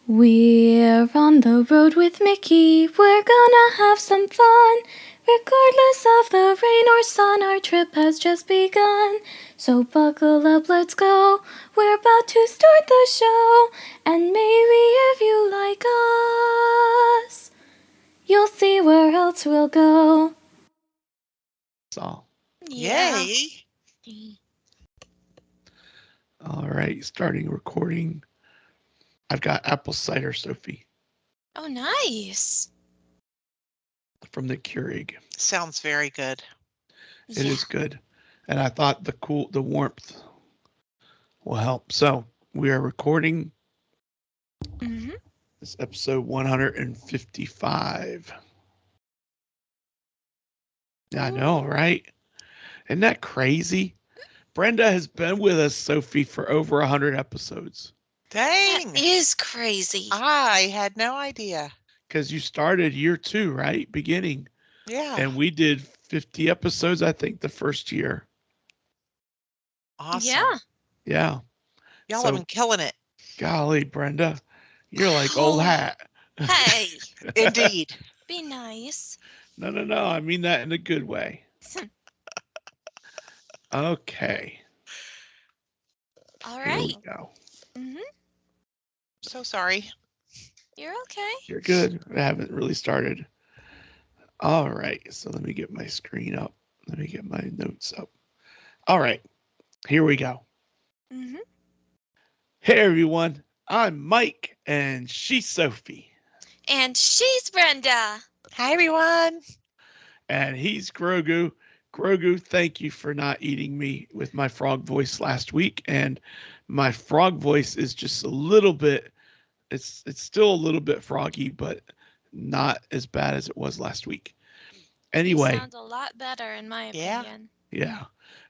We're on the road with Mickey, we're gonna have some fun. Regardless of the rain or sun, our trip has just begun. So buckle up, let's go, we're about to start the show. And maybe if you like us, you'll see where else we'll go. So, Yay. all right, starting recording. I've got apple cider, Sophie, Oh, nice. from the Keurig. Sounds very good. It is good. And I thought the warmth will help. So we are recording this episode 155. I know, right? Isn't that crazy? Brenda has been with us, Sophie, for over 100 episodes. Dang. That is crazy. I had no idea. Because you started year 2, right? Beginning. Yeah. And we did 50 episodes, I think, the first year. Awesome. Yeah. Yeah. Y'all So- have been killing it. Golly, Brenda, you're like old hat. Hey, Indeed. be nice. No. I mean that in a good way. Okay. All Here we right. go. So sorry. You're okay. You're good. I haven't really started. All right. So let me get my screen up. Let me get my notes up. All right. Here we go. Hey, everyone. I'm Mike, and she's Sophie. And she's Brenda. Hi, everyone. And he's Grogu. Grogu, thank you for not eating me with my frog voice last week. And my frog voice is just a little bit, it's still a little bit froggy, but not as bad as it was last week. Anyway. You sound a lot better, in my opinion. Yeah.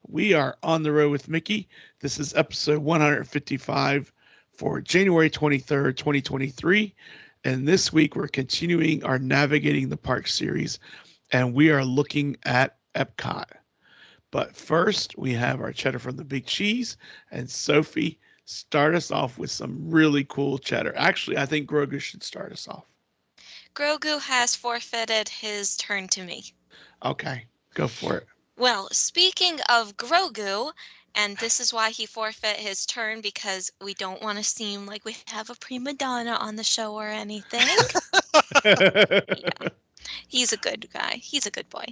We are on the road with Mickey. This is episode 155 for January 23rd, 2023. And this week we're continuing our Navigating the Park series, and we are looking at Epcot. But first, we have our cheddar from the Big Cheese, and Sophie, start us off with some really cool cheddar. Actually, I think Grogu should start us off. Grogu has forfeited his turn to me. Okay, go for it. Well, speaking of Grogu, and this is why he forfeit his turn, because we don't want to seem like we have a prima donna on the show or anything. Yeah. He's a good guy. He's a good boy.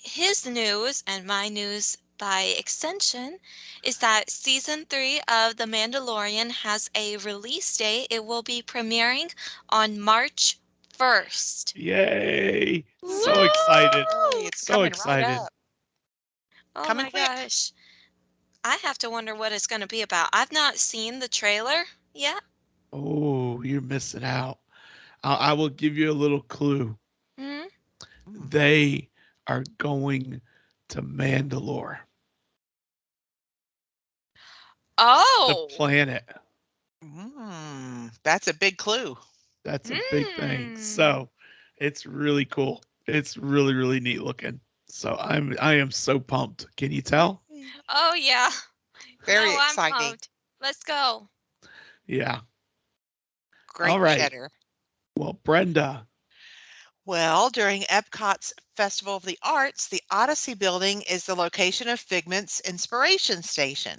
His news, and my news by extension, is that season 3 of The Mandalorian has a release date. It will be premiering on March 1st. Yay! So excited. Hey, it's So coming excited. right up. Oh Coming my quick. gosh. I have to wonder what it's going to be about. I've not seen the trailer yet. Oh, you're missing out. I will give you a little clue. Hmm? They are going to Mandalore, Oh. the planet. That's a big clue. That's a big thing. So it's really cool. It's really, really neat looking. So I am so pumped. Can you tell? Oh, yeah. Very No, I'm exciting. pumped. Let's go. Yeah. Great All right. cheddar. Well, Brenda. Well, during Epcot's Festival of the Arts, the Odyssey Building is the location of Figment's inspiration station.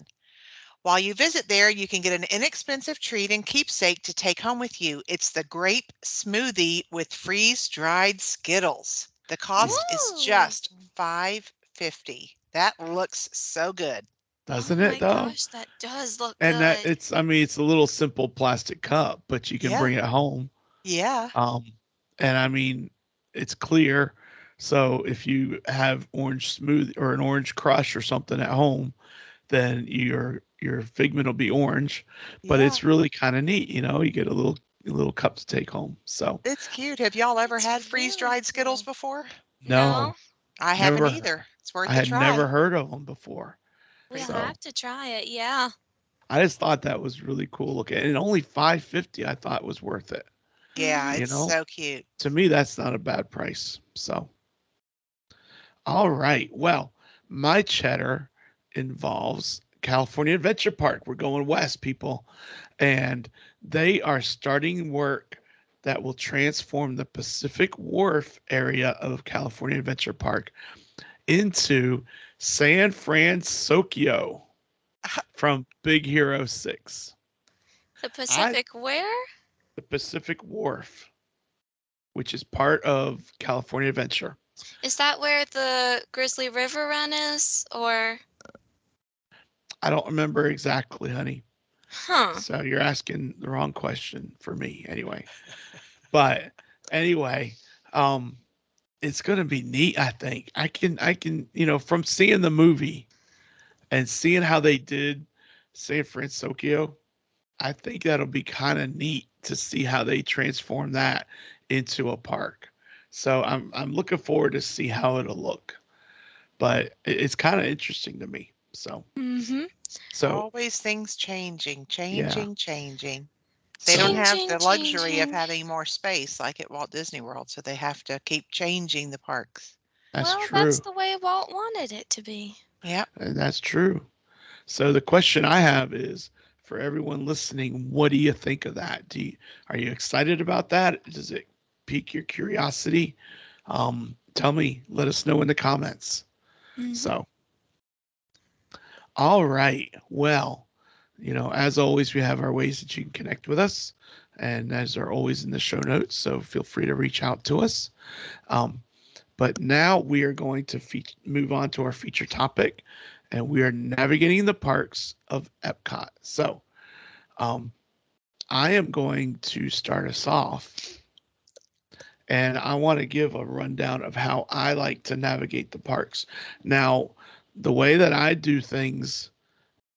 While you visit there, you can get an inexpensive treat and keepsake to take home with you. It's the grape smoothie with freeze-dried Skittles. The cost is just $5.50. That looks so good. Doesn't Oh it my though? gosh, that does look And good. that it's a little simple plastic cup, but you can Yeah. bring it home. Yeah. And I mean, it's clear. So if you have orange smoothie or an orange crush or something at home, then your Figment will be orange. But Yeah. it's really kind of neat, you know. You get a little cup to take home. So It's cute. Have y'all ever It's had really freeze-dried Skittles cool. before? no, I never. haven't either. It's worth I a had try. never heard of them before. We'll So have to try it. Yeah. I just thought that was really cool looking, and only $5.50. I thought was worth it. Yeah, Mhm. You it's know, so cute. to me, that's not a bad price. So, all right. Well, my cheddar involves California Adventure Park. We're going west, people. And They are starting work that will transform the Pacific Wharf area of California Adventure Park into San Francisco from Big Hero 6. The I Pacific where? The Pacific Wharf, which is part of California Adventure. Is that where the Grizzly River Run is? Or, I don't remember exactly, honey. huh? So you're asking the wrong question for me anyway. But anyway, um, it's gonna be neat, I think. I can, from seeing the movie and seeing how they did San Francisco, I think that'll be kind of neat to see how they transform that into a park. So I'm looking forward to see how it'll look. But it's kind of interesting to me. So Mm-hmm. so Always things changing, yeah. changing, changing. They don't So have Changing, the luxury of changing. having more space like at Walt Disney World, so they have to keep changing the parks. that's Well, that's true. the way Walt wanted it to be. Yep. And that's true. So the question I have is for everyone listening, what do you think of that? Are you excited about that? Does it pique your curiosity? Tell me, let us know in the comments. Mm-hmm. So, all right. Well, as always, we have our ways that you can connect with us, and as are always in the show notes. So feel free to reach out to us. Um, but now we are going to move on to our feature topic, and we are navigating the parks of Epcot. So, um, I am going to start us off, and I want to give a rundown of how I like to navigate the parks. Now, the way that I do things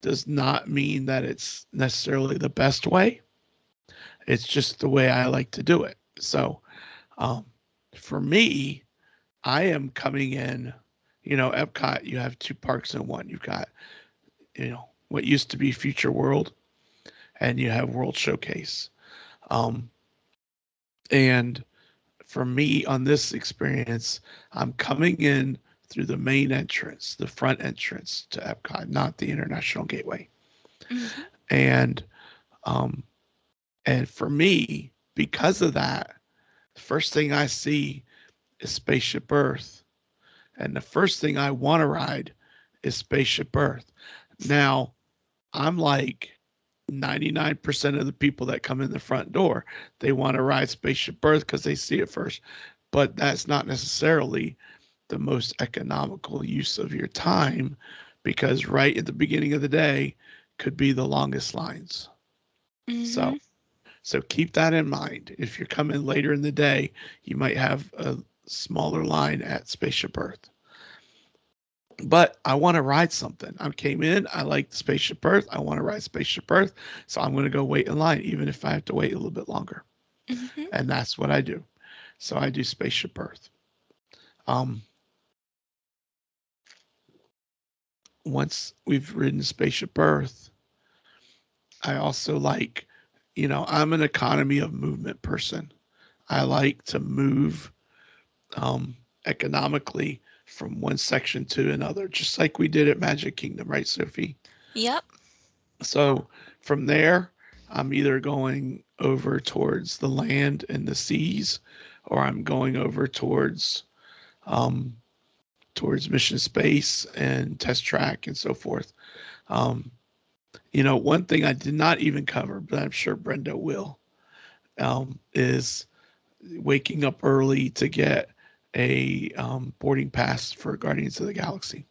does not mean that it's necessarily the best way. It's just the way I like to do it. So, um, for me, I am coming in, Epcot, you have two parks in one. You've got, what used to be Future World, and you have World Showcase. Um, and for me on this experience, I'm coming in through the main entrance, the front entrance to Epcot, not the International Gateway. Mm-hmm. And um, and for me, because of that, the first thing I see is Spaceship Earth, and the first thing I want to ride is Spaceship Earth. Now, I'm like 99% of the people that come in the front door, they want to ride Spaceship Earth because they see it first. But that's not necessarily the most economical use of your time, because right at the beginning of the day could be the longest lines. Mm-hmm. So keep that in mind. If you're coming later in the day, you might have a smaller line at Spaceship Earth. But I want to ride something. I came in, I like Spaceship Earth. I want to ride Spaceship Earth. So I'm going to go wait in line, even if I have to wait a little bit longer. Mm-hmm. And that's what I do. So I do Spaceship Earth. Um, Once we've ridden Spaceship Earth, I also like, I'm an economy of movement person. I like to move economically from one section to another, just like we did at Magic Kingdom, right, Sophie? Yep. So from there, I'm either going over towards the land and the seas, or I'm going over um, towards Mission Space and Test Track and so forth. Um, one thing I did not even cover, but I'm sure Brenda will, is waking up early to get a boarding pass for Guardians of the Galaxy.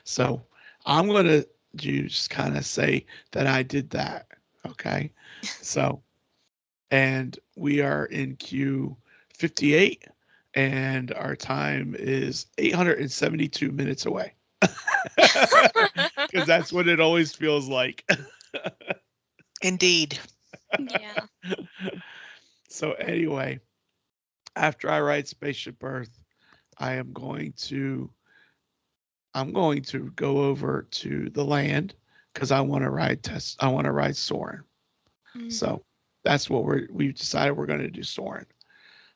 So I'm going to just kind of say that I did that. Okay. So, and we are in queue 58, and our time is 872 minutes away. Because that's what it always feels like. Indeed. Yeah. So, anyway, after I ride Spaceship Earth, I am going to I'm going to go over to the land because I want to ride Soarin'. Mm-hmm. So that's what we've decided we're going to do Soarin'.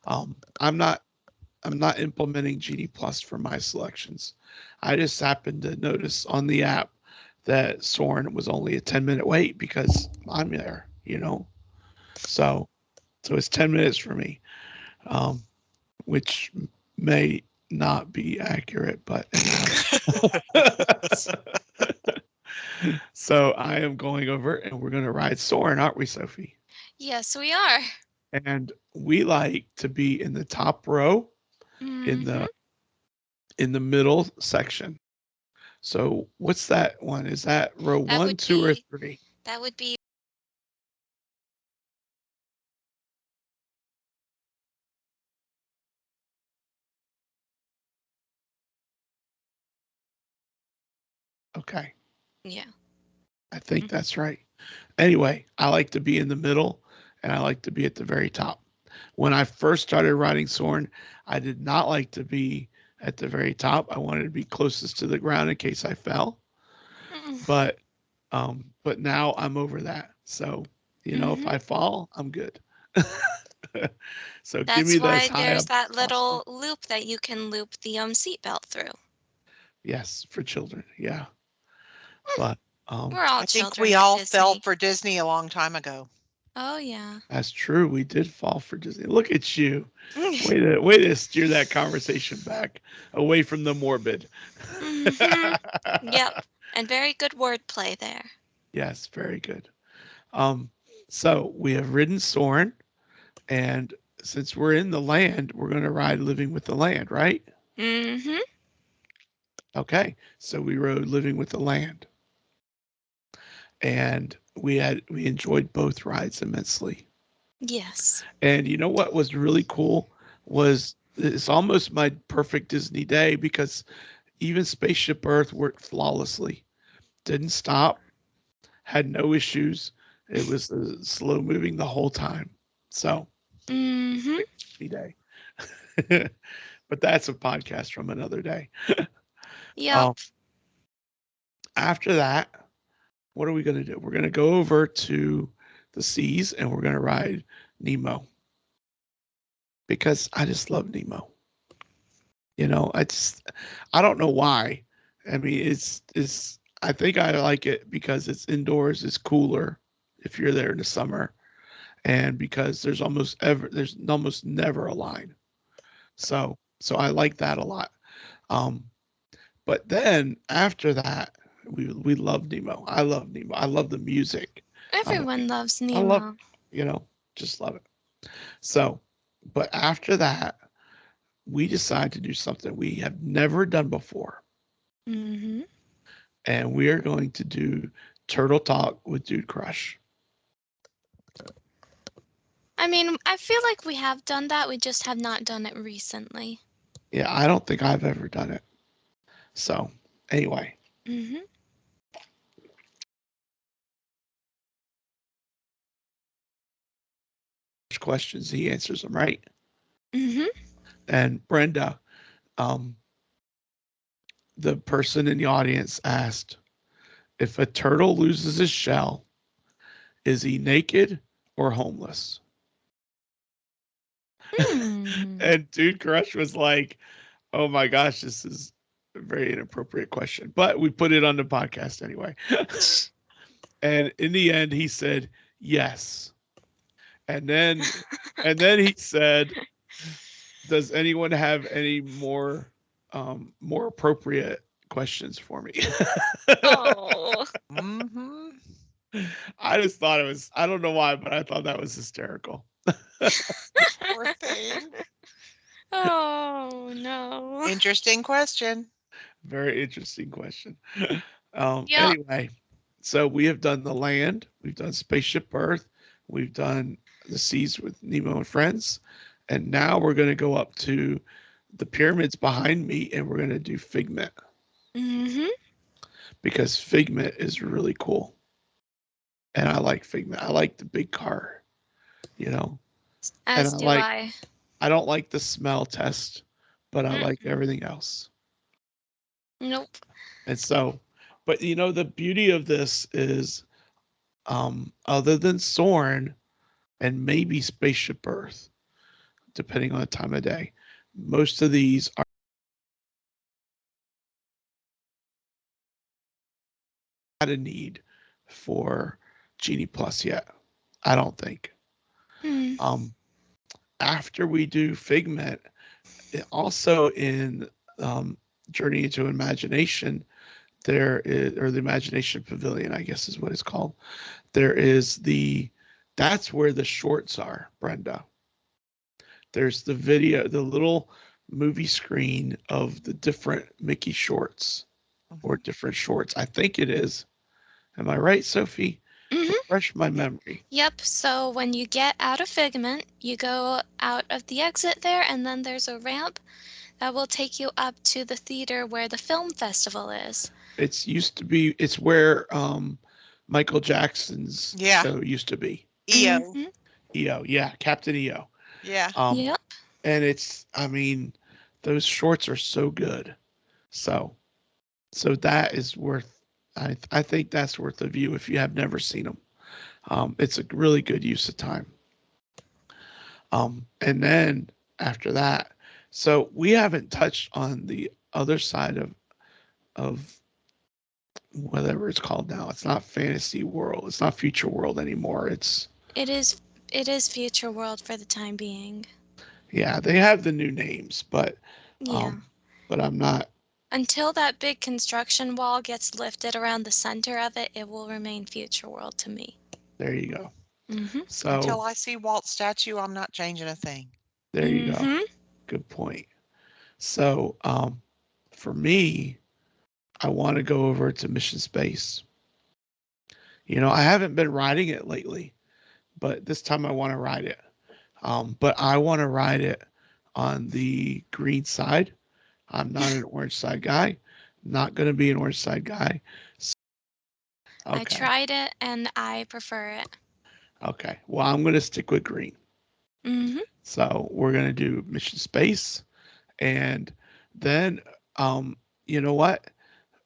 I'm not implementing Genie Plus for my selections. I just happened to notice on the app that Soarin' was only a 10-minute wait because I'm there. So it's 10 minutes for me, which may not be accurate, but anyway. So I am going over and we're going to ride Soarin', aren't we, Sophie? Yes, we are. And we like to be in the top row in Mm-hmm. the middle section. So what's that one? Is that row That 1, would 2, or be 3? that would be Okay. yeah. I think that's right. Anyway, I like to be in the middle and I like to be at the very top. When I first started riding Soarin', I did not like to be at the very top. I wanted to be closest to the ground in case I fell. But now I'm over that. So, if Mm-hmm. I fall, I'm good. So give me That's that as why high there's up that as possible. little loop that you can loop the seatbelt through. Yes, for children. Yeah. But We're all I think children we at all fell Disney. for Disney a long time ago. Oh yeah. that's true. We did fall for Disney. Look at you. Way to steer that conversation back away from the morbid. Mm-hmm. Yep. And very good wordplay there. Yes, very good. Um, so we have ridden Soren, and since we're in the land, we're going to ride Living with the Land, right? Mm-hmm. Okay, so we rode Living with the Land, and we enjoyed both rides immensely. Yes. And you know what was really cool was it's almost my perfect Disney day because even Spaceship Earth worked flawlessly. Didn't stop, had no issues. It was slow moving the whole time. So, Mm-hmm. Disney day. But that's a podcast from another day. Yep. Um, After that, what are we going to do? We're going to go over to the seas and we're going to ride Nemo because I just love Nemo. I don't know why. I mean, I think I like it because it's indoors, it's cooler if you're there in the summer, and because there's almost never a line. So I like that a lot. Um, but then after that, we love Nemo. I love Nemo. I love the music. Um, Everyone loves I love, Nemo. just love it. So, but after that, we decide to do something we have never done before. Mm-hmm. And we are going to do Turtle Talk with Dude Crush. I mean, I feel like we have done that. We just have not done it recently. Yeah, I don't think I've ever done it. So, anyway, Mm-hmm. questions, he answers them right. Mm-hmm. And Brenda, um, the person in the audience asked, if a turtle loses his shell, is he naked or homeless? Hmm. And Dude Crush was like, oh my gosh, this is a very inappropriate question. But we put it on the podcast anyway. And in the end, he said, yes. And then he said, does anyone have any more appropriate questions for me? Oh. Mm-hmm. I just thought I don't know why, but I thought that was hysterical. Poor thing. Oh no. Interesting question. Very interesting question. Yep. Anyway, so we have done the land, we've done Spaceship Earth, we've done the seas with Nemo and friends, and now we're going to go up to the pyramids behind me and we're going to do Figment Mm-hmm. because Figment is really cool. And I like Figment. I like the big car, you know. And As do I. I don't like the smell test, but I like Mm-mm. everything else. Nope. And so, but the beauty of this is, other than Soren and maybe Spaceship Earth, depending on the time of day, most of these are not a need for Genie Plus yet. I don't think. Um, after we do Figment, also in um, Journey into Imagination, there is, or the Imagination Pavilion, I guess is what it's called. There is that's where the shorts are, Brenda. There's the video, the little movie screen of the different Mickey shorts or different shorts. I think it is. Am I right, Sophie? Mhm. Refresh my memory. Yep, so when you get out of Figment, you go out of the exit there, and then there's a ramp that will take you up to the theater where the film festival is. It's where Michael Jackson's Yeah. show used to be. EO. Mhm. EO, yeah, Captain EO. Yeah. Um, Yep. and I mean, those shorts are so good. So, so that is worth. I think that's worth a view if you have never seen them. It's a really good use of time. And then after that, so we haven't touched on the other side of whatever it's called now. It's not Fantasy World. It's not Future World anymore. It is Future World for the time being. Yeah, they have the new names, Yeah. um, but I'm not. Until that big construction wall gets lifted around the center of it, it will remain Future World to me. There you go. Mhm. Until So I see Walt's statue, I'm not changing a thing. there you go. Mhm. Good point. So for me, I want to go over to Mission Space. I haven't been riding it lately, but this time I want to ride it. But I want to ride it on the green side. I'm not an orange side guy. Not going to be an orange side guy. I Okay. tried it and I prefer it. Okay. Well, I'm going to stick with green. Mhm. So we're going to do Mission Space. And then, you know what?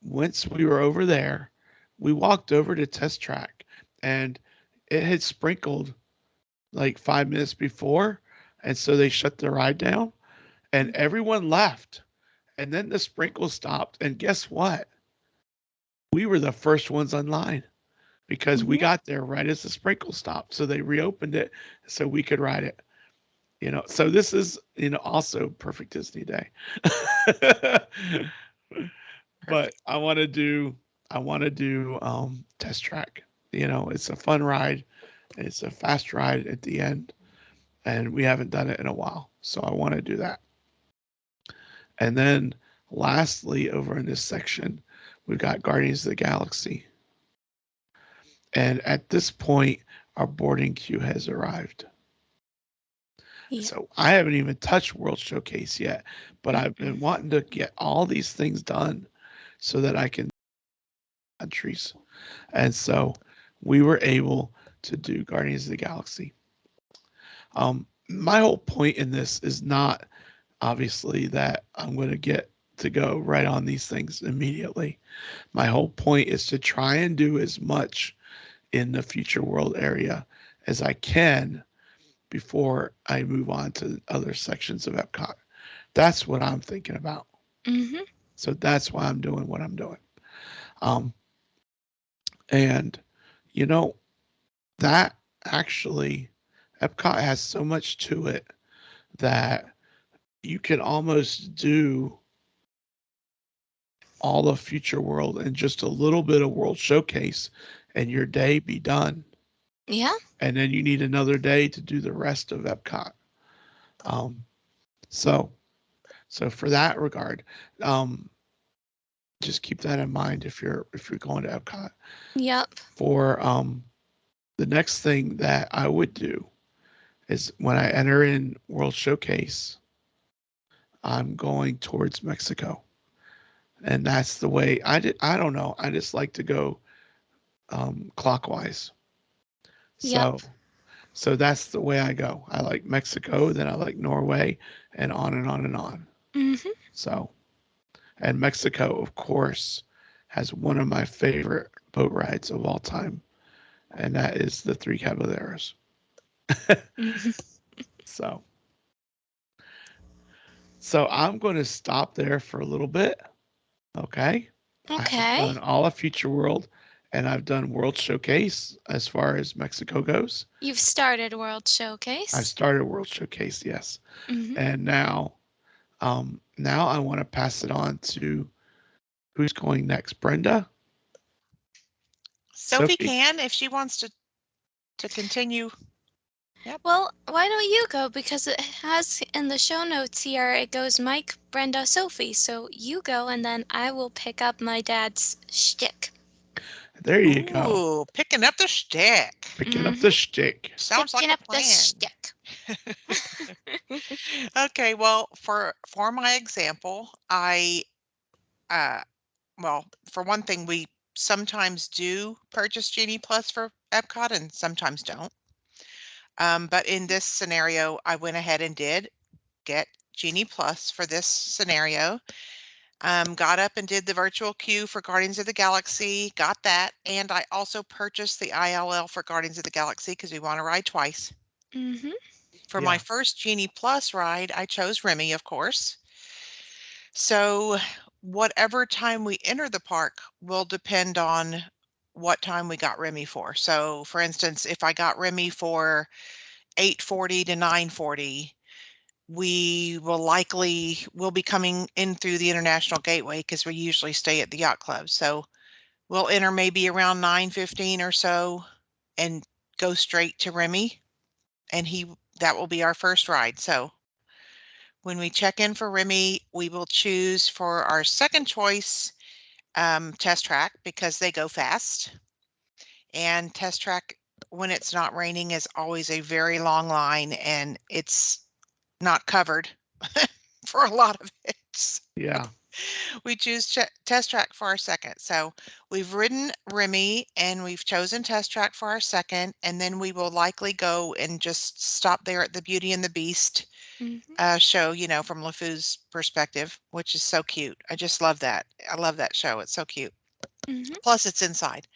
Once we were over there, we walked over to Test Track and it had sprinkled like 5 minutes before. And so they shut the ride down and everyone left. And then the sprinkle stopped. And guess what? We were the first ones online because we Mhm. got there right as the sprinkle stopped. So they reopened it so we could ride it. So this is, also perfect Disney day. But Perfect. I want to do Test Track. It's a fun ride. It's a fast ride at the end, and we haven't done it in a while. So I want to do that. And then lastly, over in this section, we've got Guardians of the Galaxy. And at this point, our boarding queue has arrived. Yeah. So I haven't even touched World Showcase yet, but I've been wanting to get all these things done so that I can countries. And so we were able to do Guardians of the Galaxy. My whole point in this is not obviously that I'm going to get to go right on these things immediately. My whole point is to try and do as much in the future world area as I can before I move on to other sections of Epcot. That's what I'm thinking about. Mhm. So that's why I'm doing what I'm doing. Um, and, you know, that actually, Epcot has so much to it that you can almost do all of Future World and just a little bit of World Showcase and your day be done. Yeah. And then you need another day to do the rest of Epcot. Um, so, so for that regard, um, just keep that in mind if you're going to Epcot. Yep. For the next thing that I would do is when I enter in World Showcase, I'm going towards Mexico, and that's the way I don't know. I just like to go clockwise. Yep. So that's the way I go. I like Mexico, then I like Norway, and on and on and on. Mhm. So, and Mexico, of course, has one of my favorite boat rides of all time, and that is the Three Caballeros. Mhm. So, so I'm going to stop there for a little bit. Okay. I have Okay. done all of Future World, and I've done World Showcase as far as Mexico goes. You've started World I Showcase. started World Showcase, yes, Mm-hmm. and now I want to pass it on to who's going next. Brenda, Sophie Sophie. can if she wants to continue. Yep. Well, why don't you go? Because it has in the show notes here, it goes Mike, Brenda, Sophie. So you go, and then I will pick up my dad's shtick. There you go, Ooh, picking up the shtick. picking up Mm-hmm. the shtick. Sounds like Picking a up the plan. shtick. Okay, well, for my example, uh well, for one thing, we sometimes do purchase Genie Plus for Epcot and sometimes don't. But in this scenario, I went ahead and did get Genie Plus for this scenario. Got up and did the virtual queue for Guardians of the Galaxy, got that, and I also purchased the ILL for Guardians of the Galaxy because we want to ride twice. Mm-hmm. For my Yeah, first Genie Plus ride, I chose Remy, of course. So whatever time we enter the park will depend on what time we got Remy for. So for instance, if I got Remy for 8:40 to 9:40, we will be coming in through the International Gateway because we usually stay at the Yacht Club. So we'll enter maybe around 9:15 or so and go straight to Remy, and that will be our first ride. So when we check in for Remy, we will choose for our second choice Test Track because they go fast. And Test Track, when it's not raining, is always a very long line and it's not covered for a lot of it. yeah, We choose Test Track for our second. So we've ridden Remy and we've chosen Test Track for our second, and then we will likely go and just stop there at the Beauty and the Beast Mm-hmm. show, from LeFou's perspective, which is so cute. I just love that. I love that show. It's so cute. Mm-hmm. Plus, it's inside.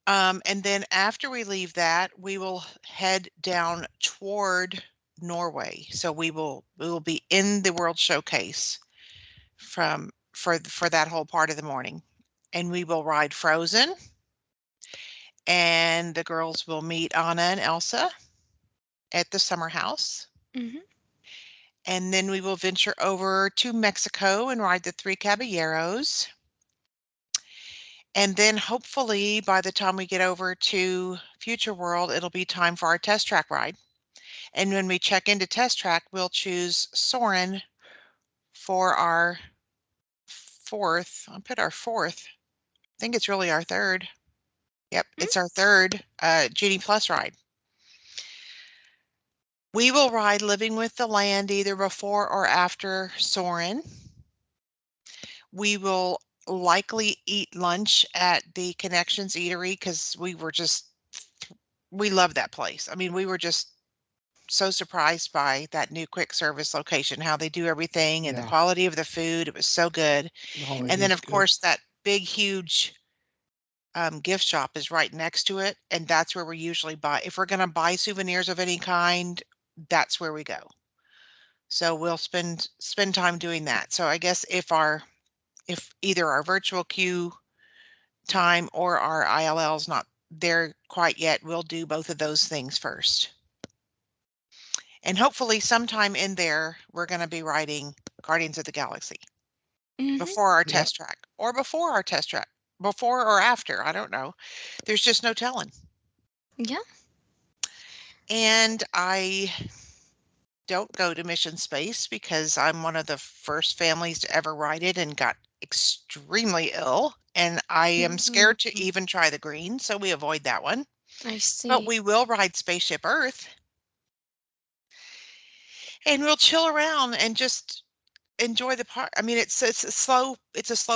And then after we leave that, we will head down toward Norway. So we will be in the World Showcase for that whole part of the morning, and we will ride Frozen, and the girls will meet Anna and Elsa at the summer house. Mm-hmm. And then we will venture over to Mexico and ride the Three Caballeros. And then hopefully by the time we get over to Future World, it'll be time for our Test Track ride. And when we check into Test Track, we'll choose Soren for our fourth. I'll put our fourth. I think it's really our third. Yep, it's our third Genie Plus ride. We will ride Living with the Land either before or after Soren. We will likely eat lunch at the Connections Eatery because we love that place. I mean, we were just so surprised by that new quick service location, how they do everything and the yeah. quality of the food. It was so good. Oh, it And then, is of good. course, that big, huge gift shop is right next to it. And that's where we usually buy. If we're going to buy souvenirs of any kind, that's where we go. So we'll spend time doing that. So I guess if either our virtual queue time or our ILL is not there quite yet, we'll do both of those things first. And hopefully sometime in there, we're going to be riding Guardians of the Galaxy Mm-hmm. before our Yep. test track or before our test track, before or after. I don't know. There's just no telling. Yeah. And I don't go to Mission Space because I'm one of the first families to ever ride it and got extremely ill. And I am scared to even try the green, so we avoid that one. I see. But we will ride Spaceship Earth and we'll chill around and just enjoy the park. I mean, it's a slow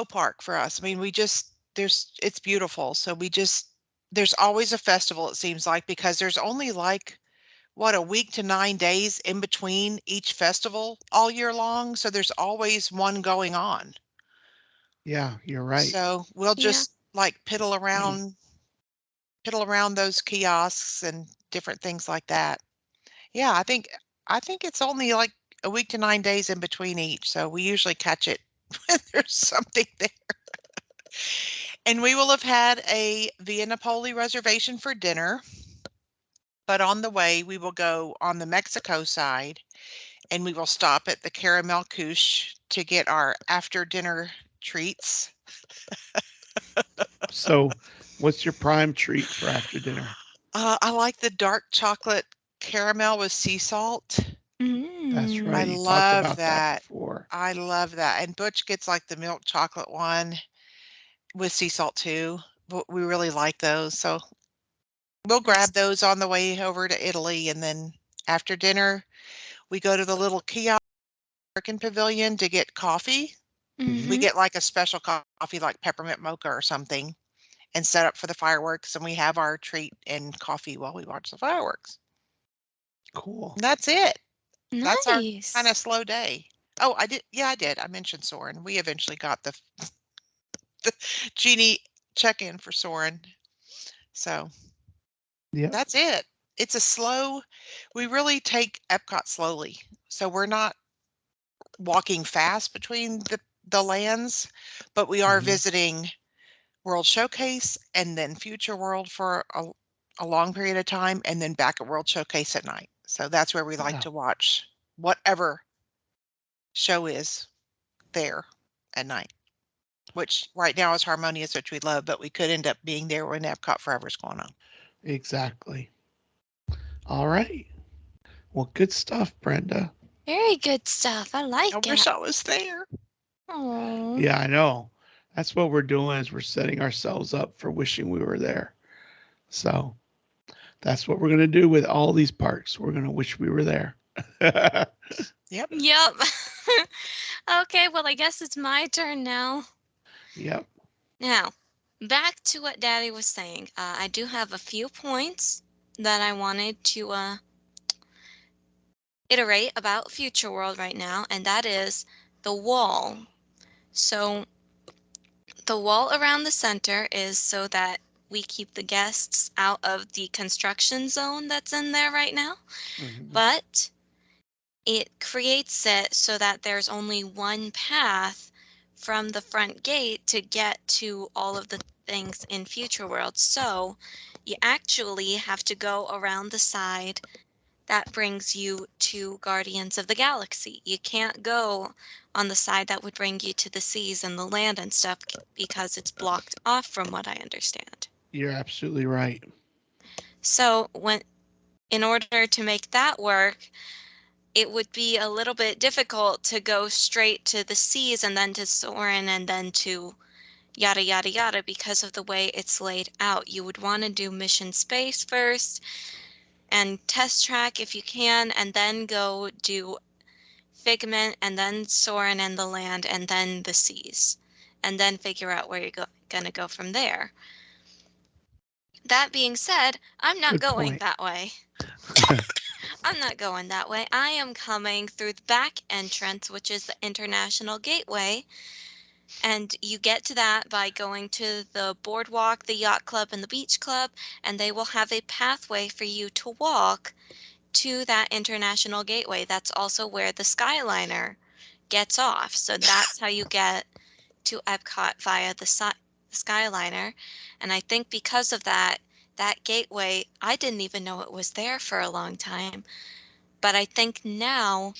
park for us. I mean, it's beautiful. So there's always a festival, it seems like, because there's only like a week to 9 days in between each festival all year long. So there's always one going on. Yeah, you're right. So we'll Yeah. just like piddle around those kiosks and different things like that. Yeah, I think it's only like a week to 9 days in between each. So we usually catch it when there's something there. And we will have had a Via Napoli reservation for dinner. But on the way, we will go on the Mexico side and we will stop at the Caramel Couche to get our after dinner treats. So, what's your prime treat for after dinner? I like the dark chocolate caramel with sea salt. That's Mm. I right. You talked love about that that. before. I love that. And Butch gets like the milk chocolate one with sea salt too. But we really like those. So we'll grab those on the way over to Italy. And then after dinner, we go to the little kiosk American Pavilion to get coffee. We Mm-hmm. get like a special coffee like peppermint mocha or something and set up for the fireworks. And we have our treat and coffee while we watch the fireworks. Cool. And that's it. That's our kind of Nice. slow day. Oh, I did. Yeah, I did. I mentioned Soren. We eventually got the genie check-in for Soren. So Yep. that's it. It's a slow, we really take Epcot slowly. So we're not walking fast between the lands, but we are Mhm. visiting World Showcase and then Future World for a long period of time and then back at World Showcase at night. So that's where we like Wow. to watch whatever show is there at night, which right now is Harmonious, which we love, but we could end up being there when Epcot Forever's going on. Exactly. All right. Well, good stuff, Brenda. Very good stuff. I I like wish it. I was there. Oh. Yeah, I know. That's what we're doing is we're setting ourselves up for wishing we were there. So, that's what we're going to do with all these parks. We're going to wish we were there. Yep. Yep. Okay, well, I guess it's my turn now. Yep. Now, back to what Daddy was saying. I do have a few points that I wanted to iterate about Future World right now, and that is the wall. So, the wall around the center is so that we keep the guests out of the construction zone that's in there right now, Mhm. but it creates it so that there's only one path from the front gate to get to all of the things in Future World. So you actually have to go around the side that brings you to Guardians of the Galaxy. You can't go on the side that would bring you to the seas and the land and stuff because it's blocked off from what I understand. You're absolutely right. So in order to make that work, it would be a little bit difficult to go straight to the seas and then to Soren and then to yada yada yada because of the way it's laid out. You would want to do Mission Space first and test track if you can, and then go do Figment and then Soren and the land and then the seas. And then figure out where you're gonna go from there. That being said, I'm not Good going point. that way. I'm not going that way. I am coming through the back entrance, which is the International Gateway. And you get to that by going to the boardwalk, the yacht club, and the beach club, and they will have a pathway for you to walk to that International Gateway. That's also where the Skyliner gets off. So that's how you get to Epcot via the Skyliner. And I think because of that, that gateway, I didn't even know it was there for a long time. But I think now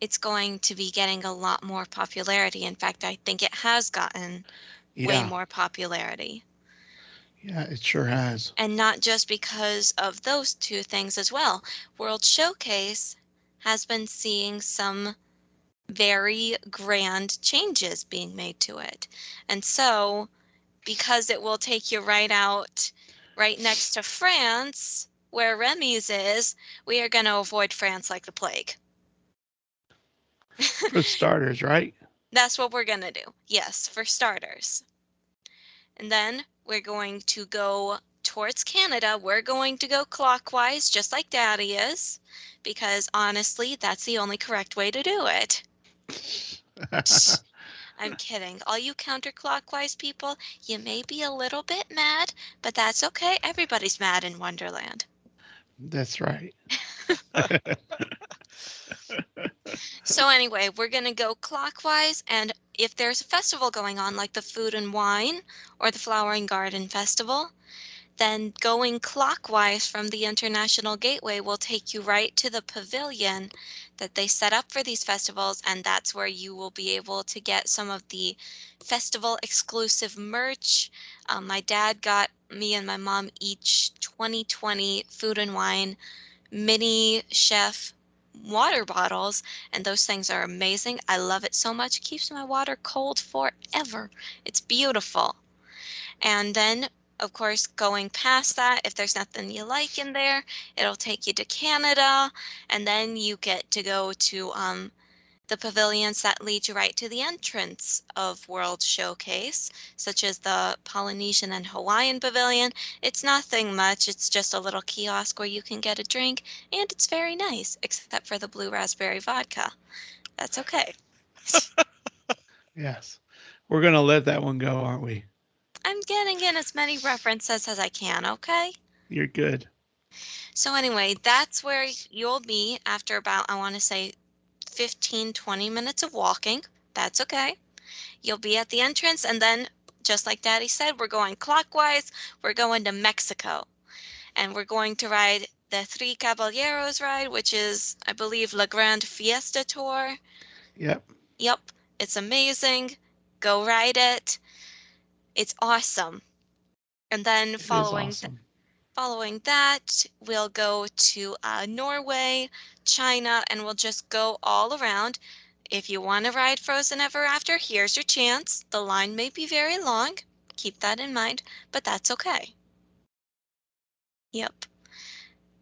it's going to be getting a lot more popularity. In fact, I think it has gotten way Yeah. more popularity. Yeah, it sure has. And not just because of those two things as well. World Showcase has been seeing some very grand changes being made to it. And so, because it will take you right next to France, where Remy's is, we are going to avoid France like the plague. For starters, right? That's what we're going to do. Yes, for starters. And then we're going to go towards Canada. We're going to go clockwise, just like Daddy is, because honestly, that's the only correct way to do it. I'm kidding. All you counterclockwise people, you may be a little bit mad, but that's okay. Everybody's mad in Wonderland. That's right. So anyway, we're going to go clockwise, and if there's a festival going on, like the Food and Wine or the Flower and Garden Festival, then going clockwise from the International Gateway will take you right to the pavilion that they set up for these festivals, and that's where you will be able to get some of the festival exclusive merch. My dad got me and my mom each 2020 Food and Wine mini chef water bottles, and those things are amazing. I love it so much. It keeps my water cold forever. It's beautiful. And then, of course, going past that, if there's nothing you like in there, it'll take you to Canada, and then you get to go to the pavilions that lead you right to the entrance of World Showcase, such as the Polynesian and Hawaiian Pavilion. It's nothing much, it's just a little kiosk where you can get a drink, and it's very nice, except for the blue raspberry vodka. That's okay. Yes. We're going to let that one go, aren't we? I'm getting in as many references as I can, okay? You're good. So anyway, that's where you'll be after about, I want to say, 15, 20 minutes of walking. That's okay. You'll be at the entrance, and then, just like Daddy said, we're going clockwise. We're going to Mexico, and we're going to ride the Three Caballeros ride, which is, I believe, La Grande Fiesta Tour. Yep. Yep, it's amazing. Go ride it. It's awesome. And then It is awesome. following that, we'll go to Norway, China, and we'll just go all around. If you want to ride Frozen Ever After, here's your chance. The line may be very long. Keep that in mind, but that's okay. Yep.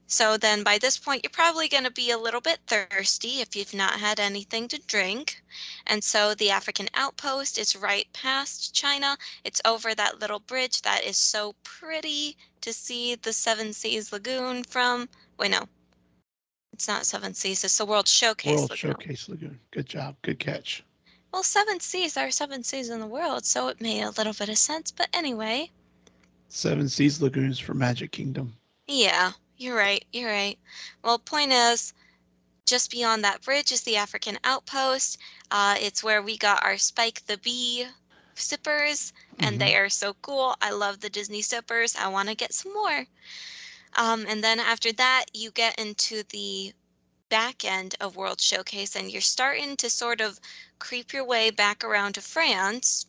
So then by this point, you're probably going to be a little bit thirsty if you've not had anything to drink. And so the African outpost is right past China. It's over that little bridge that is so pretty to see the Seven Seas Lagoon from. Wait, no, it's not Seven Seas. It's the World Showcase World Lagoon. Showcase Lagoon. Good job. Good catch. Well, Seven Seas are seven seas in the world, so it made a little bit of sense. But anyway, Seven Seas Lagoons for Magic Kingdom. yeah, you're right. You're right. Well, point is, just beyond that bridge is the African outpost. It's where we got our Spike the Bee sippers, and they are so cool. I love the Disney sippers. I want to get some more. And then after that, you get into the back end of World Showcase, and you're starting to sort of creep your way back around to France.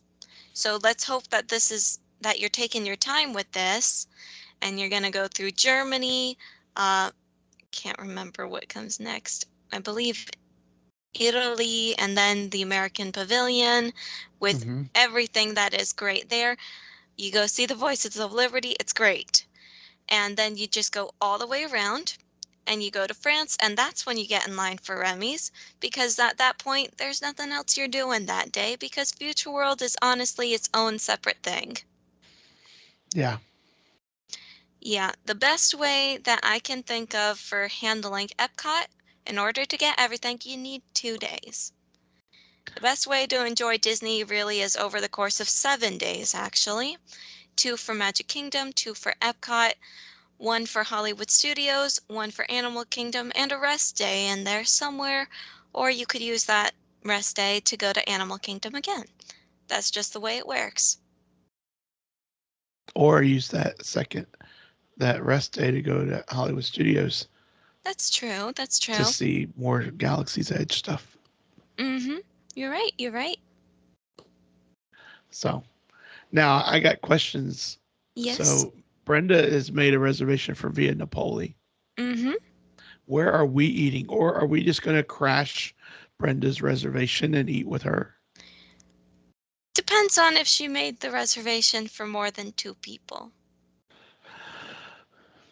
So let's hope that that you're taking your time with this, and you're going to go through Germany. Can't remember what comes next. I believe Italy, and then the American Pavilion with everything that is great there. You go see the Voices of Liberty, it's great. And then you just go all the way around and you go to France, and that's when you get in line for Remy's, because at that point there's nothing else you're doing that day, because Future World is honestly its own separate thing. Yeah. Yeah, the best way that I can think of for handling Epcot, in order to get everything, you need 2 days. The best way to enjoy Disney really is over the course of 7 days, actually. 2 for Magic Kingdom, 2 for Epcot, 1 for Hollywood Studios, 1 for Animal Kingdom, and a rest day in there somewhere. Or you could use that rest day to go to Animal Kingdom again. That's just the way it works. Or use that rest day to go to Hollywood Studios. That's true. That's true. To see more Galaxy's Edge stuff. Mm-hmm. You're right. You're right. So now I got questions. Yes. So Brenda has made a reservation for Via Napoli. Mm-hmm. Where are we eating? Or are we just going to crash Brenda's reservation and eat with her? Depends on if she made the reservation for more than 2 people.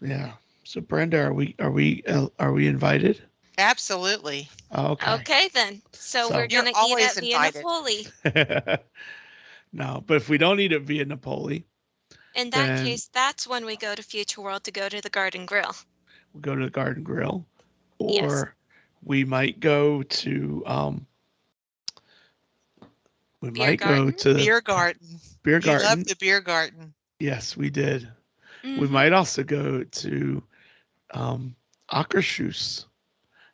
Yeah. So Brenda, are we invited? Absolutely. Okay. Okay then. So we're You're gonna eat always at Via invited. Napoli. No, but if we don't eat at Via Napoli, In that then case, that's when we go to Future World to go to the Garden Grill. we'll go to the Garden Grill, Yes. or we might go to Beer garden? Beer garden. Beer You garden. love the beer garden. Yes, we did. We Mhm. might also go to Akershus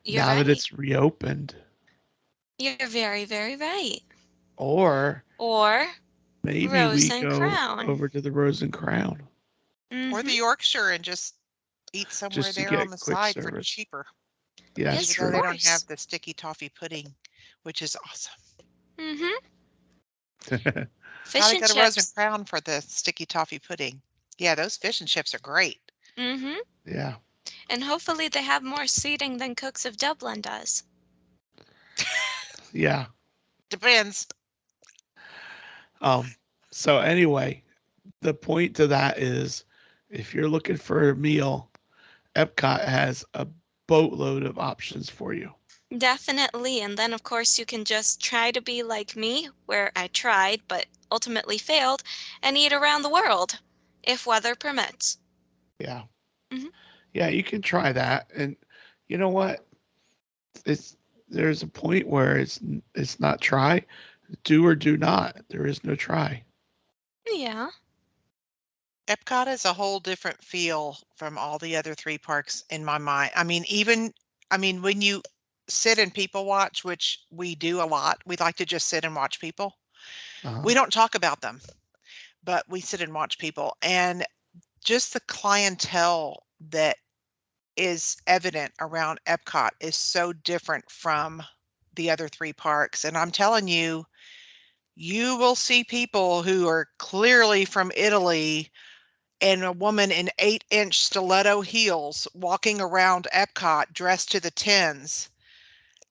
You're now that right. it's reopened. You're very, very right. Or Or maybe Rose we and go Crown. over to the Rose and Crown Or Mm-hmm. the Yorkshire and just eat somewhere just to there on get the quick side for service. cheaper, Yeah, that's Yes, even of though true. they don't course. have the sticky toffee pudding, which is awesome. Mm-hmm. Fish Gotta and go to Rose and chips. Crown for the sticky toffee pudding. Yeah, those fish and chips are great. Mm-hmm. Yeah. And hopefully they have more seating than Cooks of Dublin does. Yeah. Depends. Um, so anyway, the point to that is if you're looking for a meal, Epcot has a boatload of options for you. Definitely. And then, of course, you can just try to be like me, where I tried but ultimately failed, and eat around the world, if weather permits. Yeah. Hmm. Yeah, you can try that. And you know what? It's there's a point where it's not try, do or do not. There is no try. Yeah. Epcot is a whole different feel from all the other 3 parks in my mind. When you sit and people watch, which we do a lot, we like to just sit and watch people. Uh-huh. We don't talk about them, but we sit and watch people, and just the clientele that is evident around Epcot is so different from the other 3 parks, and I'm telling you, you will see people who are clearly from Italy and a woman in 8-inch stiletto heels walking around Epcot dressed to the tens.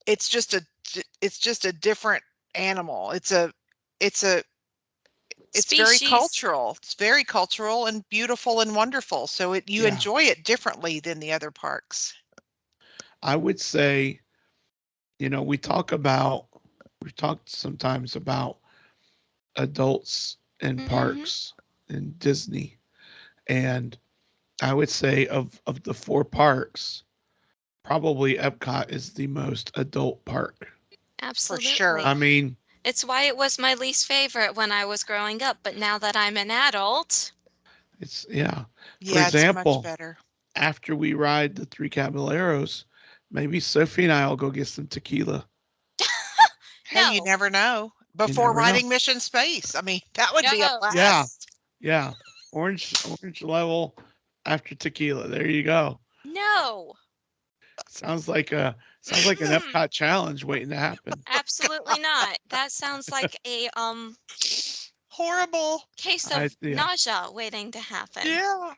It's just a different animal. It's a it's very Species. cultural. It's very cultural and beautiful and wonderful. So you Yeah. enjoy it differently than the other parks. I would say, we've talked sometimes about adults in Mm-hmm. parks in Disney. And I would say of the four parks, probably Epcot is the most adult park. For sure. I Absolutely. mean, It's why it was my least favorite when I was growing up, but now that I'm an adult, it's yeah. For Yeah, it's much example, better. after we ride the three caballeros, maybe Sophie and I will go get some tequila. Hey, you no, never know. You Before never know. riding Mission Space, I mean, that would be a no, Yeah, blast. yeah. Orange level after tequila. There you go. no. Sounds like an Epcot challenge waiting to happen. Absolutely not. That sounds like a Horrible. case I of yeah. nausea waiting to happen. Yeah.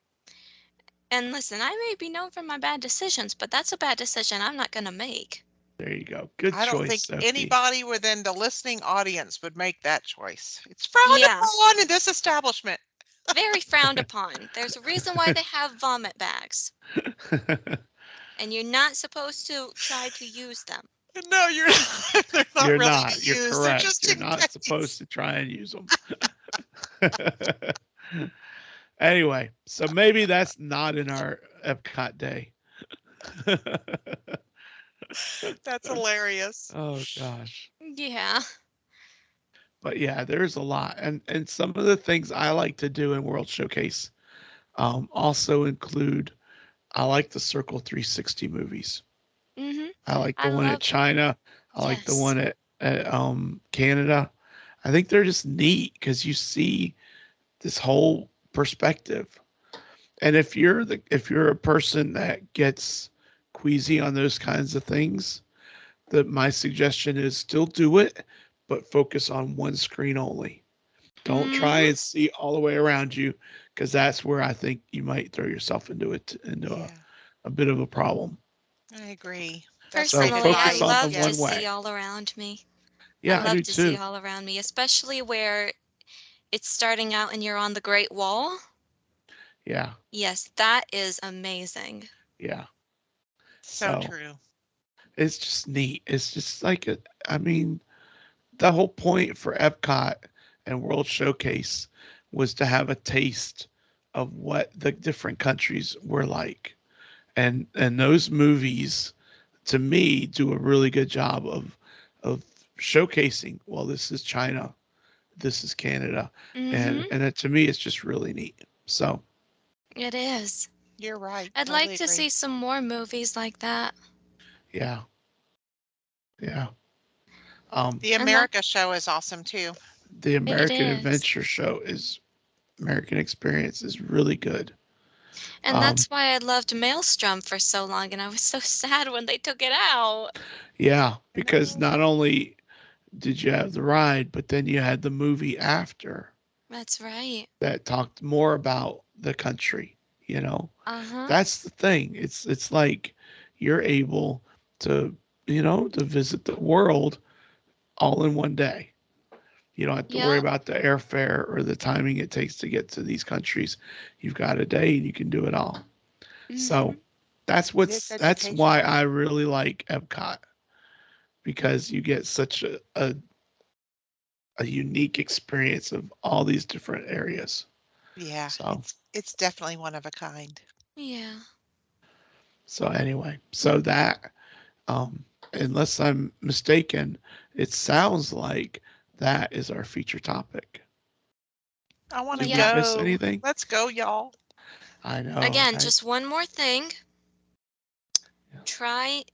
And listen, I may be known for my bad decisions, but that's a bad decision I'm not gonna make. There you go. Good I don't choice, think Sophie. anybody within the listening audience would make that choice. It's frowned Yeah, upon in this establishment. very frowned upon. There's a reason why they have vomit bags, and you're not supposed to try to use them. No, you're not. They're not You're really not. to You're use. They're correct. just You're in not supposed case. to try and use them. Anyway, so maybe that's not in our Epcot day. That's hilarious. Oh gosh. Yeah. But yeah, there's a lot. And some of the things I like to do in World Showcase also include I like the Circle 360 movies. Mhm. I like I the one at love it. China. I like the Yes. one at Canada. I think they're just neat because you see this whole perspective. And if you're a person that gets queasy on those kinds of things, that my suggestion is still do it, but focus on one screen only. Don't try Mhm. and see all the way around you because that's where I think you might throw yourself into Yeah, a bit of a problem. I agree. That's So great Personally, I focus advice. on the love to one Yes. see way. all around me. I Yeah, I love do to see too. all around me, especially where it's starting out and you're on the Great Wall. Yeah, Yes, that is amazing. yeah. So So true. it's just neat. It's just like I mean, the whole point for Epcot and World Showcase was to have a taste of what the different countries were like. And those movies to me do a really good job of showcasing, well, this is China, this is Canada, Mhm. and to me it's just really neat. So, It is. You're right. I'd like Totally to agree. see some more movies like that. yeah. Yeah. The And that America show is awesome too. The it American is. Adventure Show is American Experience is really good. And Um, that's why I loved Maelstrom for so long, and I was so sad when they took it out. yeah, I because know. not only did you have the ride, but then you had the movie after That's right. that talked more about the country. You know, Uh-huh. that's the thing. It's like you're able to to visit the world all in one day. You don't have to worry Yep. about the airfare or the timing it takes to get to these countries. You've got a day and you can do it all. So Mhm. It is that's why educational. I really like Epcot because you get such a unique experience of all these different areas. Yeah, So it's definitely one of a kind. Yeah. so anyway, so that unless I'm mistaken, it sounds like that is our feature topic. I want to Did we Yep. miss go. anything? Let's go, y'all. I know. Again, just one more thing. Yeah.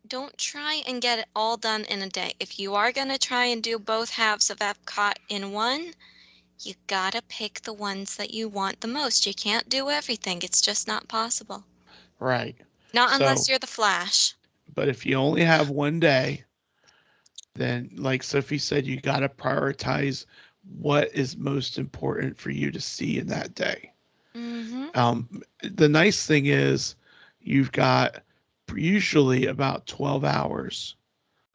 Don't try and get it all done in a day. If you are going to try and do both halves of Epcot in one, you gotta pick the ones that you want the most. You can't do everything. It's just not possible. Right. Not unless So, you're the Flash. but if you only have one day, then like Sophie said, you got to prioritize what is most important for you to see in that day. Mm-hmm. The nice thing is you've got usually about 12 hours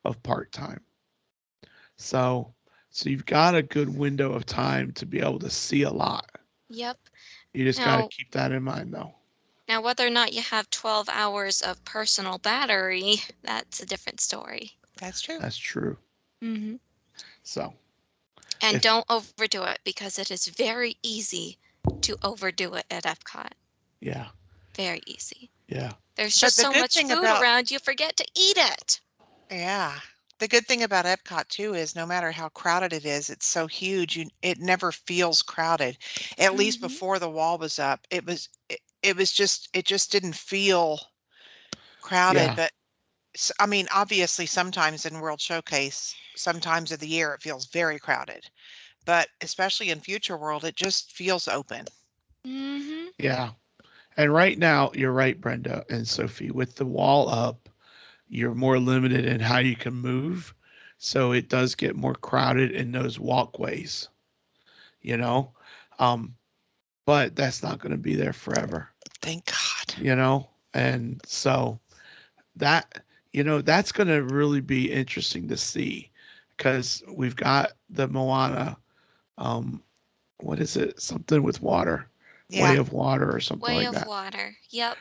of part time. So, so you've got a good window of time to be able to see a lot. Yep. You just got to Now, keep that in mind though. now whether or not you have 12 hours of personal battery, that's a different story. That's true. That's true. Mm-hmm. So, And if don't overdo it because it is very easy to overdo it at Epcot. yeah, Very easy. yeah. There's But just the so good much thing food about around, you forget to eat it. Yeah, the good thing about Epcot too is no matter how crowded it is, it's so huge, it never feels crowded. At least Mm-hmm. before the wall was up, it just didn't feel crowded. Yeah. But I mean, obviously, sometimes in World Showcase, sometimes of the year it feels very crowded. But especially in Future World, it just feels open. Mm-hmm. Yeah. And right now, you're right, Brenda and Sophie, with the wall up, you're more limited in how you can move. So it does get more crowded in those walkways, you know? Um, but that's not going to be there forever, Thank God. you know? And so that, that's going to really be interesting to see because we've got the Moana, um, what is it? Something with water, Way Yeah, of Water or something Way like of that. water. Yep.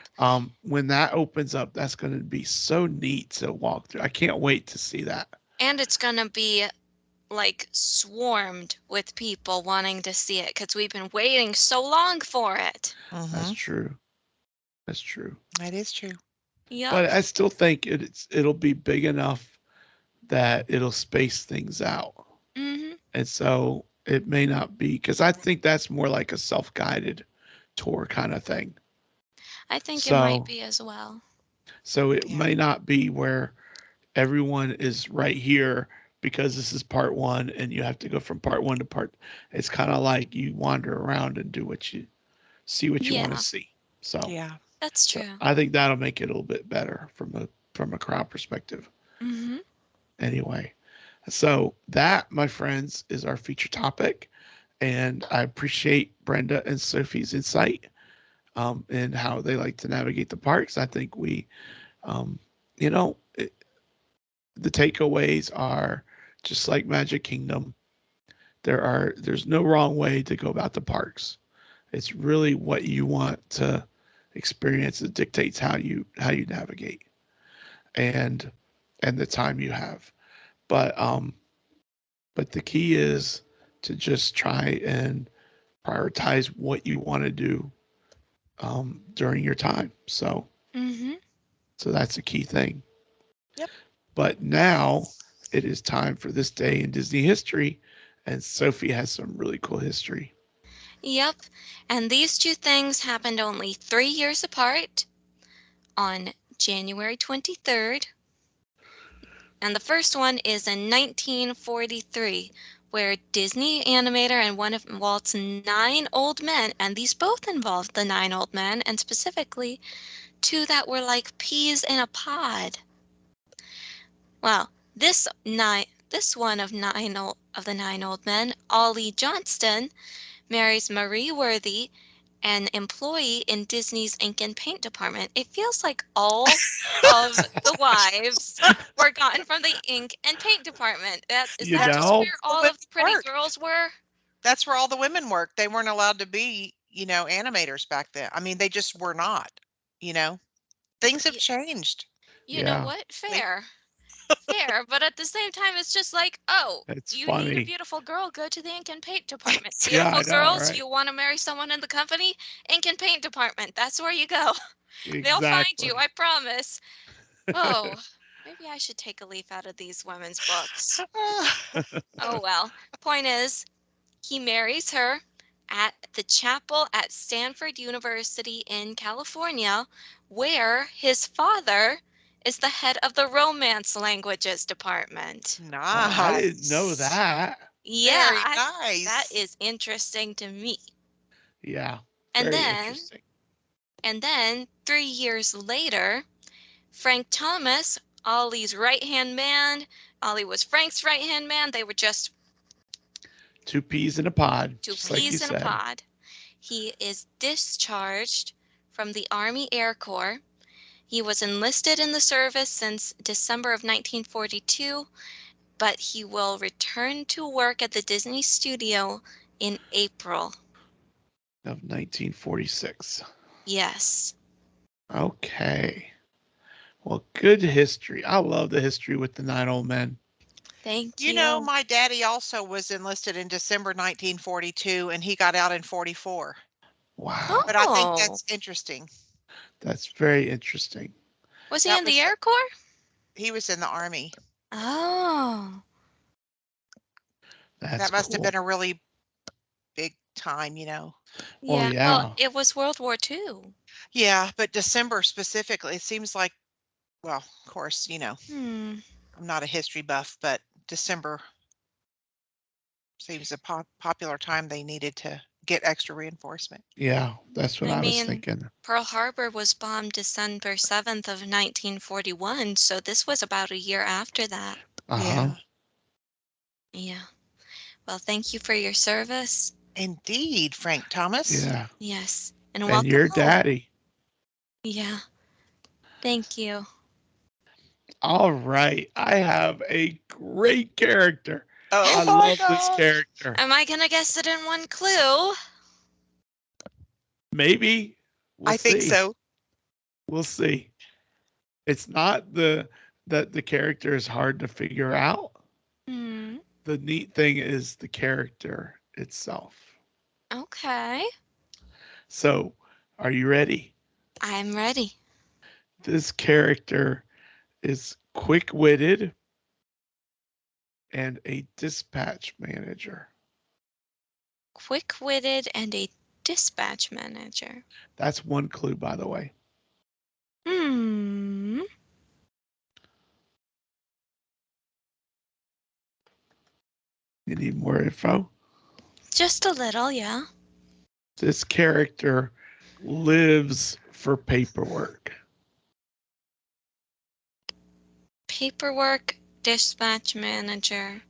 When that opens up, that's going to be so neat to walk through. I can't wait to see that. And it's gonna be like swarmed with people wanting to see it because we've been waiting so long for it. That's mm-hmm. true. That's true. That is true. Yep. But I still think it'll be big enough that it'll space things out. Mm-hmm. And so it may not be because I think that's more like a self-guided tour kind of thing. I think it might So be as well. so it Yeah. may not be where everyone is right here because this is part one and you have to go from part one to part. It's kind of like you wander around and do what you see what you want to Yeah, see. So Yeah. that's so true. I think that'll make it a little bit better from a crowd perspective. Mm-hmm. Anyway, so that, my friends, is our feature topic, and I appreciate Brenda and Sophie's insight and how they like to navigate the parks. I think um, you know, it, the takeaways are just like Magic Kingdom. There's no wrong way to go about the parks. It's really what you want to experience that dictates how you navigate and and the time you have. But but the key is to just try and prioritize what you want to do during your time. Mm-hmm. So that's a key thing. Yep. But now it is time for this day in Disney history, and Sophie has some really cool history. Yep. And these two things happened only 3 years apart on January 23rd, And the first one is in 1943, where Disney animator and one of Walt's 9 old men, and these both involved the 9 old men, and specifically 2 that were like peas in a pod. Well, this one of the 9 old men, Ollie Johnston, marries Marie Worthy, an employee in Disney's ink and paint department. It feels like all of the wives were gotten from the ink and paint department. Is You that just know? where all of the pretty girls were? That's where all the women worked. They weren't allowed to be, animators back then. I mean, they just were not, you know. Things have changed. You know Yeah. what? Fair. Fair, but at the same time, it's just like, oh, It's you need a funny. beautiful girl, go to the ink and paint department. Yeah, Beautiful I know, girls, right? you want to marry someone in the company? Ink and paint department. That's where you go. Exactly. They'll find you, I promise. Oh, maybe I should take a leaf out of these women's books. Oh well. Point is, he marries her at the chapel at Stanford University in California, where his father is the head of the Romance Languages department. Oh, I didn't know Nice. that. Yeah, Very that nice. is interesting to me. Yeah. And Very then, interesting. 3 years later, Frank Thomas, Ollie's right-hand man. Ollie was Frank's right-hand man. They were just 2 peas in a pod, 2 just like you peas in a said. pod. He is discharged from the Army Air Corps. He was enlisted in the service since December of 1942, but he will return to work at the Disney studio in April. Of 1946. Yes. Okay. Well, good history. I love the history with the 9 old men. Thank You you. know, my daddy also was enlisted in December 1942, and he got out in 44. Wow. But I think Oh. that's interesting. That's very interesting. Was he That in the was Air Corps? He was in the Army. Oh. That's That must have cool. been a really big time, you know. Well, Yeah. yeah. Well, it was World War II. Yeah, but December specifically, it seems like, well, of course, Hmm. I'm not a history buff, but December seems a popular time they needed to get extra reinforcement. Yeah, that's what I I was mean, thinking. Pearl Harbor was bombed December 7th of 1941, so this was about a year after that. Uh-huh. Yeah. Well, thank you for your service. Indeed, Frank Thomas. Yeah. Yes. And And welcome your home. daddy. Yeah. Thank you. All right. I have a great character. Oh I my love this gosh. character. Am I going to guess it in one clue? Maybe. We'll I think see. so. We'll see. It's not that the character is hard to figure out. Hmm. The neat thing is the character itself. Okay. So, are you ready? I'm ready. This character is quick-witted and a dispatch manager. Quick-witted and a dispatch manager. That's one clue, by the way. Hmm. You need more info? Just a little, yeah. This character lives for paperwork. Paperwork, dispatch manager.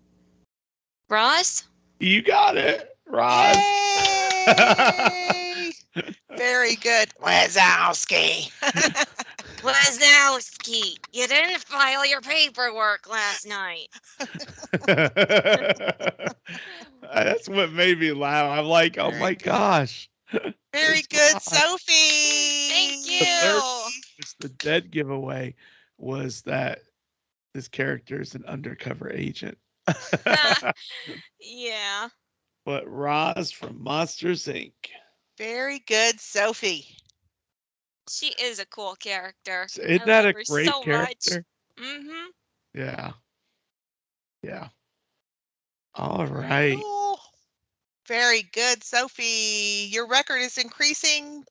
Roz? You got it, Roz. Yay! Very good. Wazowski. Wazowski, you didn't file your paperwork last night. That's what made me laugh. I'm like, oh Very my good. gosh. Very It's good, Roz. Sophie. Thank The third you. was the dead giveaway was that this character is an undercover agent. Yeah. But Roz from Monsters Inc. Very good, Sophie. She is a cool character. Isn't I that love a her great so character? much. Mm-hmm. Yeah. Yeah. All right. Cool. Very good, Sophie. Your record is increasing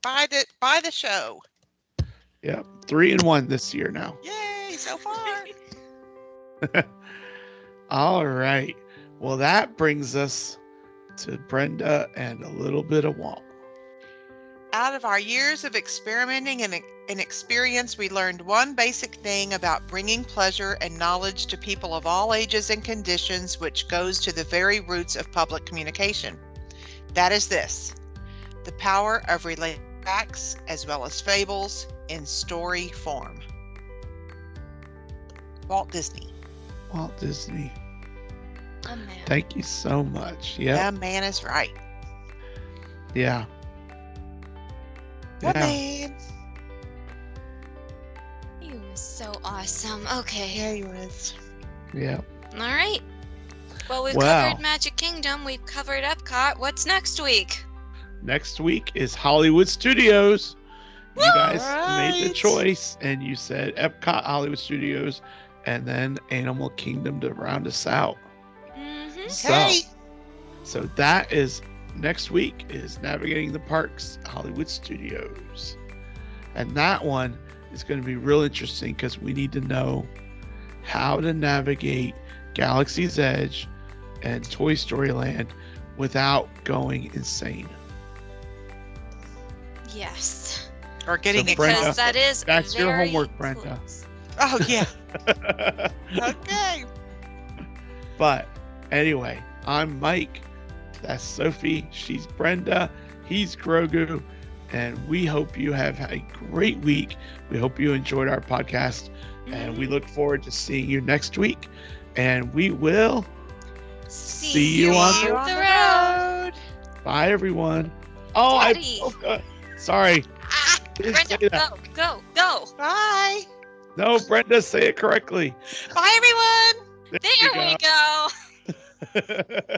by the show. Yeah. 3-1 this year now. Yay, so far. All right. Well, that brings us to Brenda and a little bit of Walt. Out of our years of experimenting and experience, we learned one basic thing about bringing pleasure and knowledge to people of all ages and conditions, which goes to the very roots of public communication. That is this: the power of relating facts as well as fables in story form. Walt Disney. Walt Disney. Oh, man. Thank you so much. Yeah. That man is right. Yeah. That Yeah. man. He was so awesome. Okay. Yeah, he was. Yeah. All right. Well, we've Wow. covered Magic Kingdom. We've covered Epcot. What's next week? Next week is Hollywood Studios. You guys made the Right. choice, and you said Epcot, Hollywood Studios, and then Animal Kingdom to round us out. Mm-hmm. Okay. So that is next week is Navigating the Parks, Hollywood Studios. And that one is going to be real interesting because we need to know how to navigate Galaxy's Edge and Toy Story Land without going insane. Yes. Or getting So, exhausted. Brenda, Because that is that's your very homework, Brenda. close. Oh, yeah. Okay. But anyway, I'm Mike. That's Sophie. She's Brenda. He's Grogu. And we hope you have a great week. We hope you enjoyed our podcast. And we look forward to seeing you next week. And we will see you on See you the on the the road. road. Bye, everyone. Oh, Daddy. sorry. Ah, Didn't Brenda, say that. go. Bye. No, Brenda, say it correctly. Bye, everyone. There we go. go.